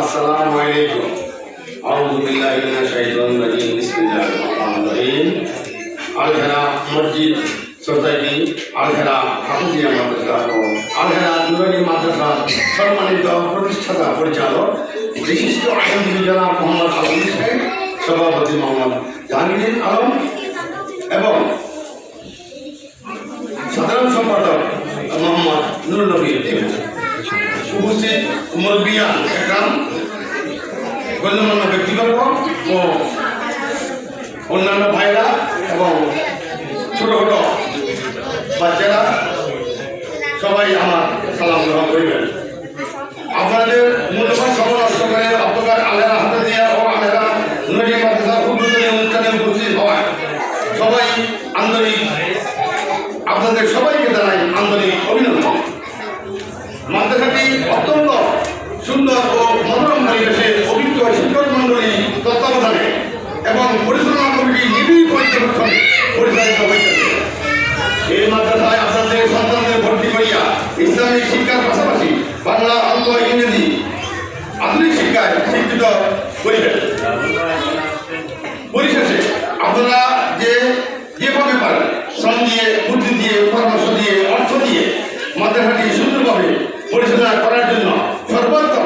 আসসালামু আলাইকুম। আউযু বিল্লাহি মিনাশ শাইতানির রাজিম। বিসমিল্লাহির রহমানির রহিম। আলহেরা মসজিদ সোসাইটি, আলহেরা হাফিজিয়া মাদ্রাসা ও আলহেরা নুরানি মাদ্রাসার সম্মানিত প্রতিষ্ঠাতা পরিচালক বিশিষ্ট আইনজীবী জনাব মোহাম্মদ আলম সাহেব, সভাপতি মোহাম্মদ জাহাঙ্গীর আলম এবং সাধারণ সম্পাদক মোহাম্মদ নুরুল নবী, উপস্থিত মুরব্বিয়ান একরাম, গণ্যমান্য ব্যক্তিবর্গ ও অন্যান্য ভাইরা এবং ছোট ছোট বাচ্চারা সবাই আমার সালাম গ্রহণ করিবেন। আপনাদের মূল্যবান সময় নষ্ট করে আপনার আলেরা হাতে দিয়া ও আলেরা নুরানি মাদ্রাসার উদ্বোধনী অনুষ্ঠানে উপস্থিত হওয়ায় সবাই আন্তরিক, আপনাদের সবাইকে জানাই আন্তরিক অভিনন্দন। মাদ্রাসাটি অত্যন্ত সুন্দর ও মনোরম পরিবেশে অভিজ্ঞ শিক্ষক মন্ডলী তত্ত্বাবধানে এবং পরিচালনা কমিটি নিবিড় পর্যবেক্ষণে পরিচালিত হইতেছে। এই মাদ্রাসায় আপনাদের সন্তানদের ভর্তি করিয়া ইসলামিক শিক্ষার পাশাপাশি বাংলা, অঙ্ক, ইংরেজি, আধুনিক শিক্ষায় শিক্ষিত করিবেন। পরিশেষে আপনারা যেভাবে পারেন শ্রম দিয়ে, বুদ্ধি দিয়ে, পরামর্শ দিয়ে, অর্থ দিয়ে মাদ্রাসাটি সুন্দরভাবে পরিচালনা করার জন্য সর্বোত্তম